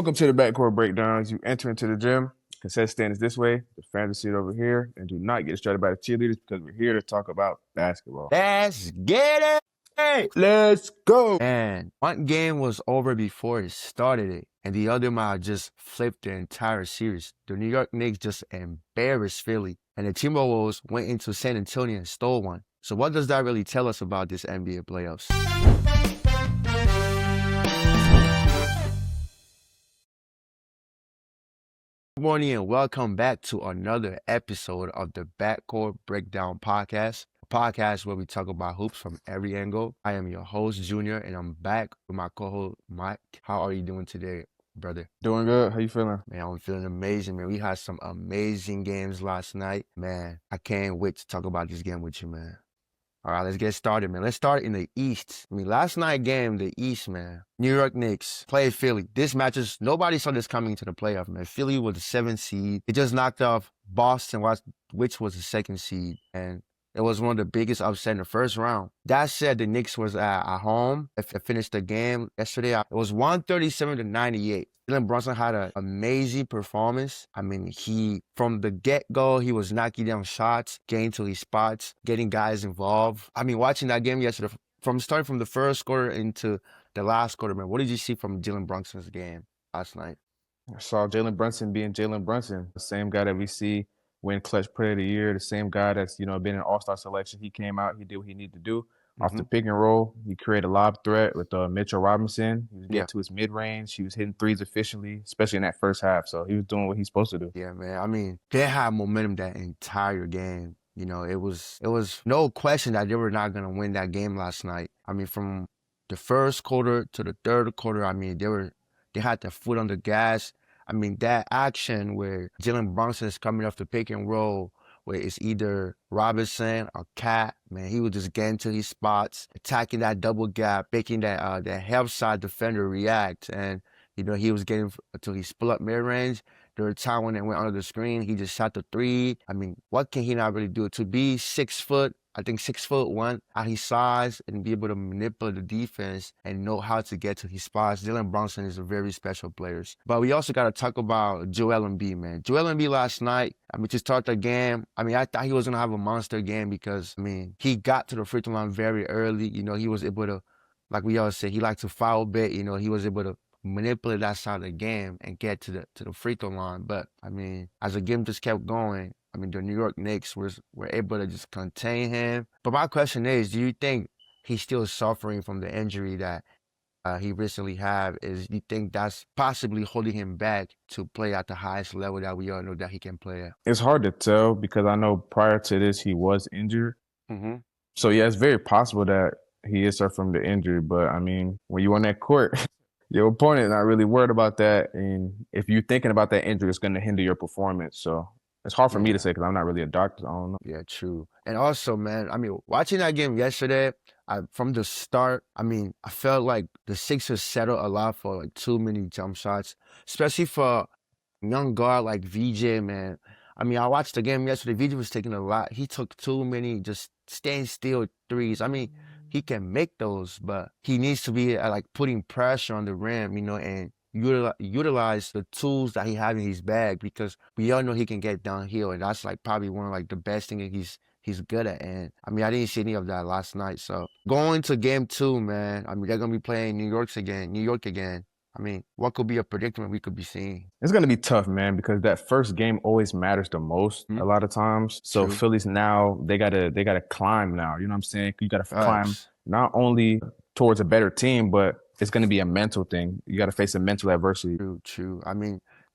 Welcome to the backcourt breakdowns. You enter into the gym, cassette stand is this way, the fantasy seat over here, and do not get distracted by the cheerleaders because we're here to talk about basketball. Let's get it! Let's go! And one game was over before it started it, and the other might just flipped the entire series. The New York Knicks just embarrassed Philly, and the Timberwolves went into San Antonio and stole one. So what does that really tell us about this NBA playoffs? Good morning and welcome back to another episode of the Backcourt Breakdown Podcast, a podcast where we talk about hoops from every angle. I am your host, Junior, and I'm back with my co-host, Mike. How are you doing today, brother? Doing good. How you feeling? Man, I'm feeling amazing, man. We had some amazing games last night. Man, I can't wait to talk about this game with you, man. All right, let's get started, man. Let's start in the East. Last night game, the East, man. New York Knicks played Philly. This matches, nobody saw this coming to the playoff, man. Philly was the 7th seed. It just knocked off Boston, which was the 2nd seed. And it was one of the biggest upset in the first round. That said, the Knicks was at home. If it finished the game yesterday, it was 137-98. Jalen Brunson had an amazing performance. From the get-go, he was knocking down shots, getting to his spots, getting guys involved. Watching that game yesterday, starting from the first quarter into the last quarter, man, what did you see from Jalen Brunson's game last night? I saw Jalen Brunson being Jalen Brunson, the same guy that we see win Clutch Player of the Year, the same guy that's, been in All-Star selection. He came out, he did what he needed to do. Off the pick and roll, he created a lob threat with Mitchell Robinson. He was getting to his mid-range. He was hitting threes efficiently, especially in that first half. So he was doing what he's supposed to do. Yeah, man. They had momentum that entire game. It was no question that they were not going to win that game last night. From the first quarter to the third quarter, they had their foot on the gas. That action where Jalen Brunson is coming off the pick and roll, where it's either Robinson or Cat, man, he was just getting to his spots, attacking that double gap, making that help side defender react. And, he was getting to his split-up mid-range. There were times when it went under the screen, he just shot the three. What can he not really do? To be 6 foot, I think 6'1" at his size and be able to manipulate the defense and know how to get to his spots. Jalen Brunson is a very special player. But we also got to talk about Joel Embiid, man. Joel Embiid last night, to start the game, I thought he was going to have a monster game because, he got to the free throw line very early. He was able to, like we always say, he liked to foul bit. He was able to manipulate that side of the game and get to the free throw line. But, as the game just kept going, the New York Knicks were able to just contain him. But my question is, do you think he's still suffering from the injury that he recently had? Do you think that's possibly holding him back to play at the highest level that we all know that he can play at? It's hard to tell because I know prior to this, he was injured. So, yeah, it's very possible that he is suffering from the injury. But, when you're on that court, your opponent not really worried about that. And if you're thinking about that injury, it's going to hinder your performance. So it's hard for me to say because I'm not really a doctor. I don't know. Yeah, true. And also, man, watching that game yesterday, from the start, I felt like the Sixers settled a lot for like too many jump shots, especially for a young guard like VJ, man. I watched the game yesterday. VJ was taking a lot. He took too many just stand still threes. He can make those, but he needs to be like putting pressure on the rim, and utilize the tools that he has in his bag because we all know he can get downhill, and that's like probably one of like the best things he's good at. And I didn't see any of that last night. So going to game 2, man, they're gonna be playing New York again. What could be a predicament we could be seeing? It's going to be tough, man, because that first game always matters the most a lot of times. So True. Phillies now, they gotta climb now. You know what I'm saying? You got to climb not only towards a better team, but it's going to be a mental thing. You got to face a mental adversity. True.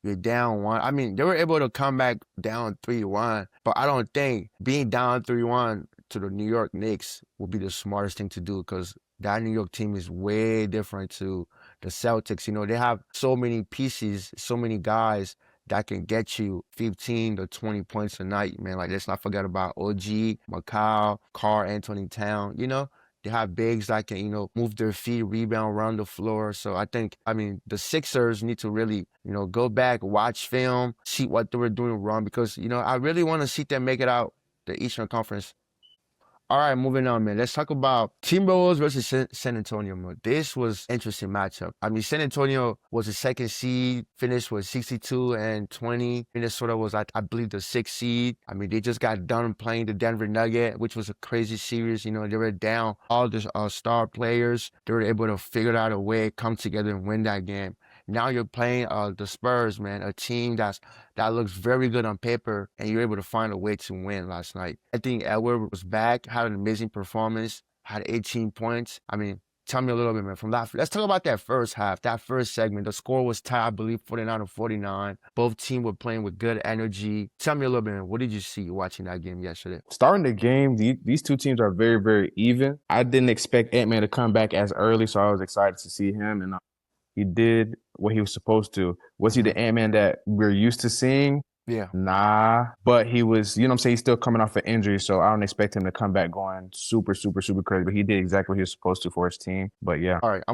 You're down 1. They were able to come back down 3-1, but I don't think being down 3-1 to the New York Knicks will be the smartest thing to do because that New York team is way different to the Celtics. They have so many pieces, so many guys that can get you 15 to 20 points a night, man. Like, let's not forget about OG, Macau, Carl Anthony Town, They have bigs that can, move their feet, rebound, around the floor. So I think, the Sixers need to really, go back, watch film, see what they were doing wrong because, I really want to see them make it out the Eastern Conference All right, moving on, man. Let's talk about Timberwolves versus San Antonio, man. This was interesting matchup. I mean, San Antonio was the second seed, finished with 62-20. Minnesota was, I believe, the sixth seed. I mean, they just got done playing the Denver Nugget, which was a crazy series. You know, they were down all the star players. They were able to figure out a way, come together and win that game. Now you're playing the Spurs, man, a team that looks very good on paper, and you're able to find a way to win last night. I think Edward was back, had an amazing performance, had 18 points. I mean, tell me a little bit, man, from that. Let's talk about that first half, that first segment. The score was tied, I believe, 49-49. Both teams were playing with good energy. Tell me a little bit, man, what did you see watching that game yesterday? Starting the game, these two teams are very, very even. I didn't expect Ant-Man to come back as early, so I was excited to see him, and he did what he was supposed to. Was he the Ant-Man that we're used to seeing? Yeah. Nah, but he was, you know what I'm saying? He's still coming off an injury, so I don't expect him to come back going super, super, super crazy. But he did exactly what he was supposed to for his team. But yeah. All right, I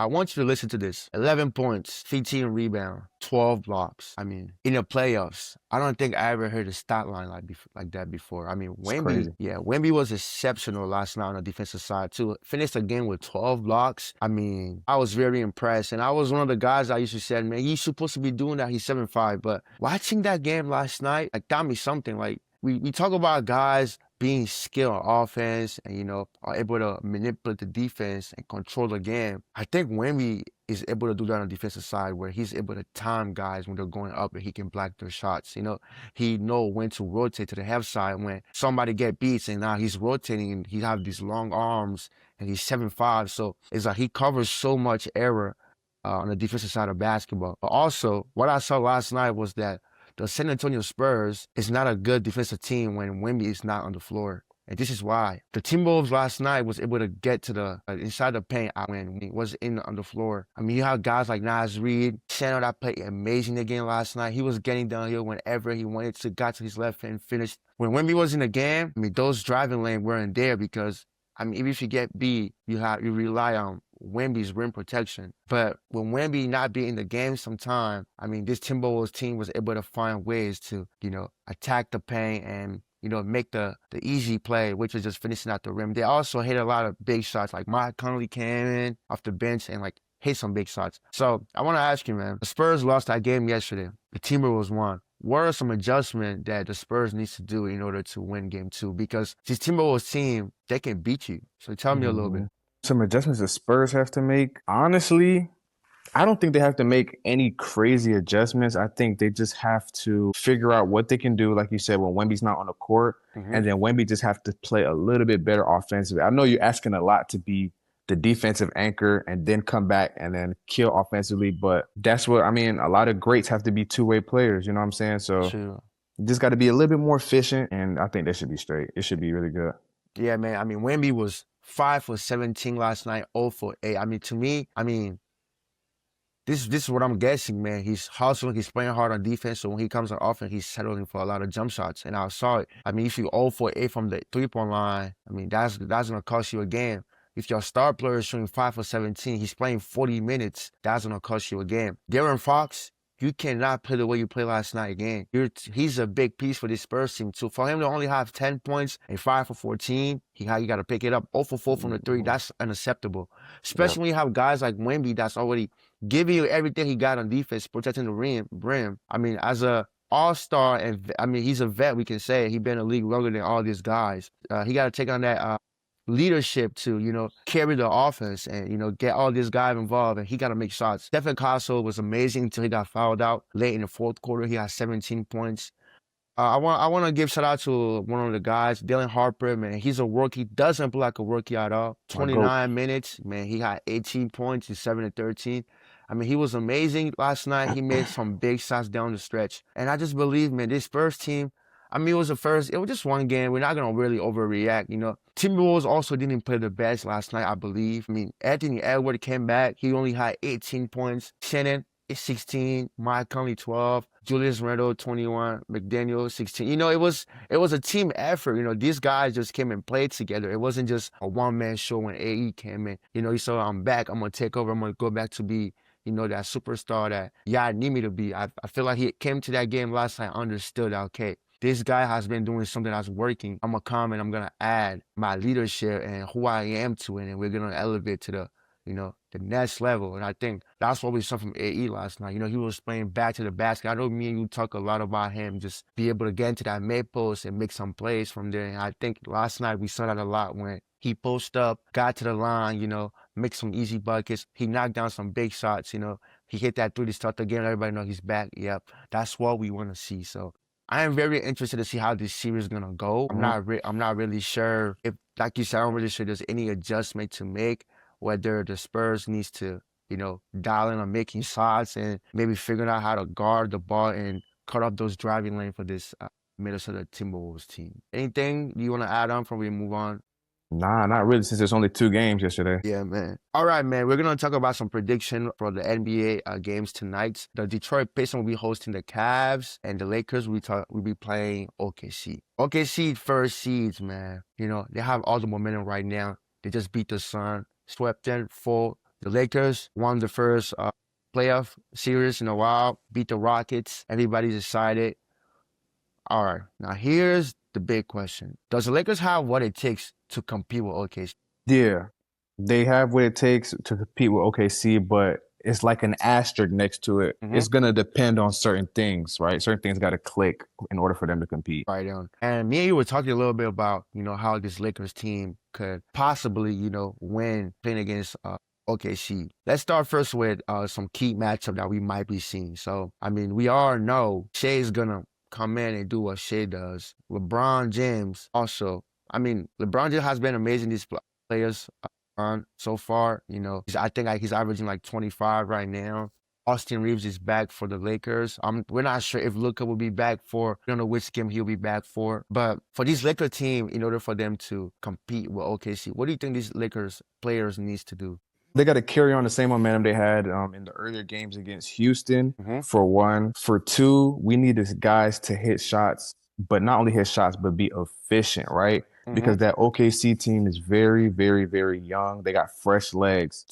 want you to listen to this. 11 points, 15 rebound, 12 blocks. I mean, in the playoffs, I don't think I ever heard a stat line like that before. I mean, It's crazy. Wemby was exceptional last night on the defensive side too. Finished the game with 12 blocks. I mean, I was very impressed. And I was one of the guys I used to say, man, he's supposed to be doing that. He's 7'5". But watching that game last night, like, got me something. Like, we talk about guys being skilled on offense and, you know, are able to manipulate the defense and control the game. I think Wemby is able to do that on the defensive side where he's able to time guys when they're going up and he can block their shots. You know, he know when to rotate to the half side when somebody get beats and now he's rotating and he have these long arms and he's 7'5". So it's like he covers so much error on the defensive side of basketball. But also, what I saw last night was that the San Antonio Spurs is not a good defensive team when Wemby is not on the floor. And this is why. The Timberwolves last night was able to get to the inside the paint when he was on the floor. I mean, you have guys like Naz Reid, Shannon that played amazing again last night. He was getting downhill whenever he wanted to, got to his left hand, finished. When Wemby was in the game, I mean, those driving lanes weren't there because, I mean, even if you get beat, you rely on Wemby's rim protection. But when Wemby not be in the game sometime, I mean, this Timberwolves team was able to find ways to, you know, attack the paint and, you know, make the easy play, which was just finishing out the rim. They also hit a lot of big shots. Like Mike Conley came in off the bench and like hit some big shots. So I want to ask you, man, the Spurs lost that game yesterday. The Timberwolves won. What are some adjustments that the Spurs needs to do in order to win game 2? Because this Timberwolves team, they can beat you. So tell me a little bit. Some adjustments the Spurs have to make. Honestly, I don't think they have to make any crazy adjustments. I think they just have to figure out what they can do, like you said, when Wemby's not on the court. And then Wemby just have to play a little bit better offensively. I know you're asking a lot to be the defensive anchor and then come back and then kill offensively, but that's what, I mean, a lot of greats have to be two-way players, you know what I'm saying? So Sure. you just got to be a little bit more efficient, and I think that should be straight. It should be really good. Yeah, man. I mean, Wemby was 5 for 17 last night, 0 for 8. I mean, to me, I mean, this is what I'm guessing, man. He's hustling, he's playing hard on defense, so when he comes on offense, he's settling for a lot of jump shots. And I saw it. I mean, if you 0 for 8 from the three-point line, I mean, that's gonna cost you a game. If your star player is shooting 5 for 17, he's playing 40 minutes, that's gonna cost you a game. De'Aaron Fox, you cannot play the way you played last night again. He's a big piece for this Spurs team too. For him to only have 10 points and 5 for 14, you got to pick it up. 0 for 4 from the 3, that's unacceptable. Especially when you have guys like Wemby that's already giving you everything he got on defense, protecting the rim. I mean, as a all-star, and I mean, he's a vet, we can say. He's been in the league longer than all these guys. He got to take on that leadership to, you know, carry the offense and, you know, get all these guys involved, and he got to make shots. Stephen Castle was amazing until he got fouled out late in the fourth quarter. He had 17 points. I want to give shout out to one of the guys, Dylan Harper, man. He's a rookie, doesn't play like a rookie at all. 29 minutes, man. He had 18 points, he's 7-13. I mean, he was amazing last night. He made some big shots down the stretch. And I just believe, man, this first team, I mean, it was just one game. We're not going to really overreact, you know. Timberwolves also didn't play the best last night, I believe. I mean, Anthony Edwards came back. He only had 18 points. Shannon is 16. Mike Conley, 12. Julius Randle, 21. McDaniel, 16. You know, it was a team effort. You know, these guys just came and played together. It wasn't just a one-man show when AE came in. You know, he said, I'm back. I'm going to take over. I'm going to go back to be, you know, that superstar that y'all need me to be. I feel like he came to that game last night, understood, okay, this guy has been doing something that's working. I'm gonna come and I'm gonna add my leadership and who I am to it, and we're gonna elevate to the next level. And I think that's what we saw from AE last night. He was playing back to the basket. I know me and you talk a lot about him, just be able to get into that mid post and make some plays from there. And I think last night we saw that a lot when he posted up, got to the line, make some easy buckets. He knocked down some big shots, He hit that 3 to start the game. Everybody know he's back. Yep, that's what we want to see. So I am very interested to see how this series is gonna go. I'm not really sure if, like you said, I'm really sure there's any adjustment to make, whether the Spurs needs to, dial in on making shots and maybe figuring out how to guard the ball and cut off those driving lanes for this Minnesota Timberwolves team. Anything you want to add on before we move on? Nah, not really, since there's only 2 games yesterday. Yeah, man. All right, man. We're going to talk about some prediction for the NBA games tonight. The Detroit Pistons will be hosting the Cavs, and the Lakers will be playing OKC. OKC first seeds, man. They have all the momentum right now. They just beat the Sun, swept them full. The Lakers won the first playoff series in a while, beat the Rockets. Everybody's excited. All right, now here's the big question. Does the Lakers have what it takes to compete with OKC? Yeah, they have what it takes to compete with OKC, but it's like an asterisk next to it. It's going to depend on certain things, right? Certain things got to click in order for them to compete. Right on. And me and you were talking a little bit about, how this Lakers team could possibly, win playing against OKC. Let's start first with some key matchup that we might be seeing. So, we all know Shea's going to come in and do what Shea does. LeBron James also. LeBron James has been amazing these players on so far. I think he's averaging like 25 right now. Austin Reeves is back for the Lakers. We're not sure if Luka will be back for. We don't know which game he'll be back for. But for this Lakers team, in order for them to compete with OKC, what do you think these Lakers players needs to do? They got to carry on the same momentum they had in the earlier games against Houston, for one. For two, we need these guys to hit shots, but not only hit shots, but be efficient, right? Because that OKC team is very, very, very young. They got fresh legs.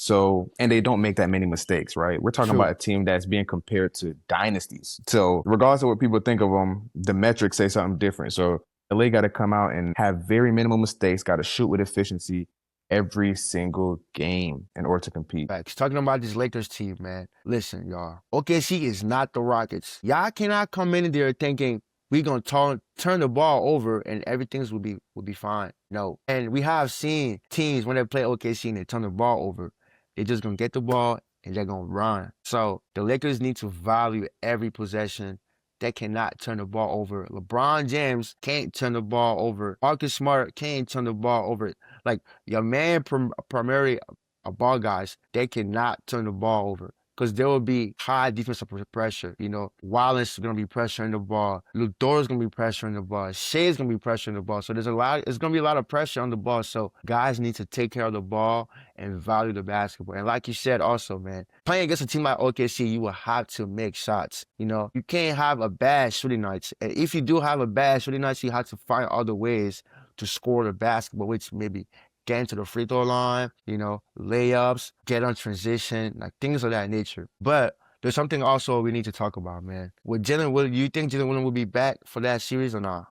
And they don't make that many mistakes, right? We're talking about a team that's being compared to dynasties. So regardless of what people think of them, the metrics say something different. So LA got to come out and have very minimal mistakes, got to shoot with efficiency every single game in order to compete. Talking about this Lakers team, man. Listen, y'all. OKC is not the Rockets. Y'all cannot come in there thinking we're going to turn the ball over and everything will be fine. No. And we have seen teams when they play OKC and they turn the ball over, they're just going to get the ball and they're going to run. So the Lakers need to value every possession. They cannot turn the ball over. LeBron James can't turn the ball over. Marcus Smart can't turn the ball over. Like, your man, primary ball guys, they cannot turn the ball over because there will be high defensive pressure. Wallace is going to be pressuring the ball. Ludor is going to be pressuring the ball. Shea is going to be pressuring the ball. So it's going to be a lot of pressure on the ball. So guys need to take care of the ball and value the basketball. And like you said also, man, playing against a team like OKC, you will have to make shots. You can't have a bad shooting night. And if you do have a bad shooting night, you have to find other ways to score the basketball, which maybe get into the free throw line, layups, get on transition, like things of that nature. But there's something also we need to talk about, man. You think Jalen Williams will be back for that series or not?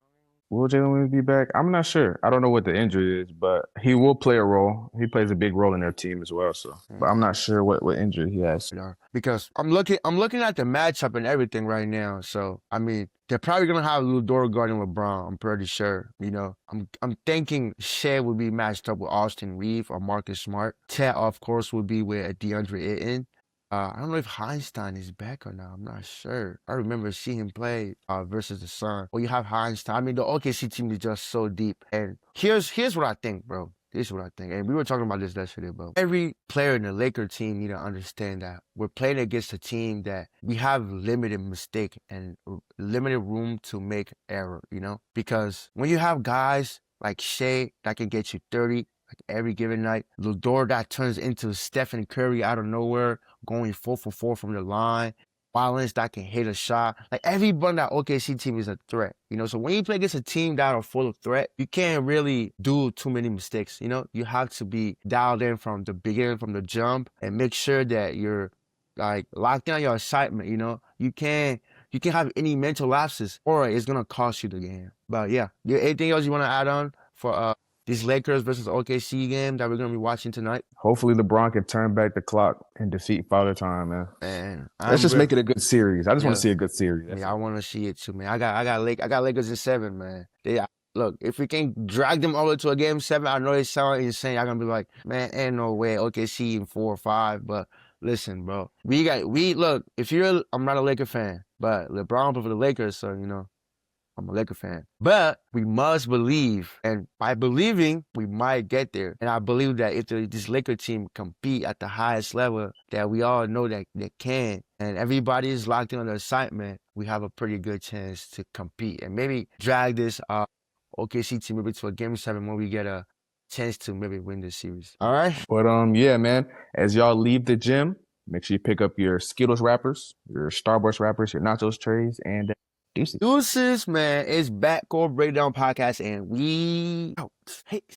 Will Jalen Williams be back? I'm not sure. I don't know what the injury is, but he will play a role. He plays a big role in their team as well. So, but I'm not sure what injury he has. Because I'm looking at the matchup and everything right now. So they're probably gonna have Ludor guarding LeBron. I'm pretty sure. I'm thinking Shea will be matched up with Austin Reeves or Marcus Smart. Chet, of course, will be with DeAndre Ayton. I don't know if Heinstein is back or not. I'm not sure. I remember seeing him play versus the Sun. Or you have Heinstein. The OKC team is just so deep. And here's what I think, bro. This is what I think. And we were talking about this yesterday, bro. Every player in the Laker team need to understand that we're playing against a team that we have limited mistake and limited room to make error, Because when you have guys like Shea that can get you 30 every given night, Ludor that turns into Stephen Curry out of nowhere, going 4 for 4 from the line, Wallace that can hit a shot. Like, everyone that OKC team is a threat, So when you play against a team that are full of threat, you can't really do too many mistakes, You have to be dialed in from the beginning, from the jump, and make sure that you're like locked in on your excitement, You You can have any mental lapses, or it's gonna cost you the game. But yeah, anything else you want to add on for this Lakers versus OKC game that we're gonna be watching tonight? Hopefully LeBron can turn back the clock and defeat Father Time, man. Man, Let's just make it a good series. I just want yeah, to see a good series. That's yeah, I it. want to see it too, man. I got Lakers in 7, man. Look, if we can drag them all to a game 7, I know they sound insane. I'm gonna be like, man, ain't no way. OKC in 4 or 5, but listen, bro, look. I'm not a Laker fan, but LeBron for the Lakers, so I'm a Laker fan. But we must believe, and by believing, we might get there. And I believe that if this Laker team compete at the highest level that we all know that they can, and everybody is locked in on the excitement, we have a pretty good chance to compete and maybe drag this OKC team maybe to a game 7 when we get a chance to maybe win this series. All right? But yeah, man. As y'all leave the gym, make sure you pick up your Skittles wrappers, your Starburst wrappers, your nachos trays, and deuces. Deuces, man. It's Backcourt Breakdown Podcast, and we out. Hey.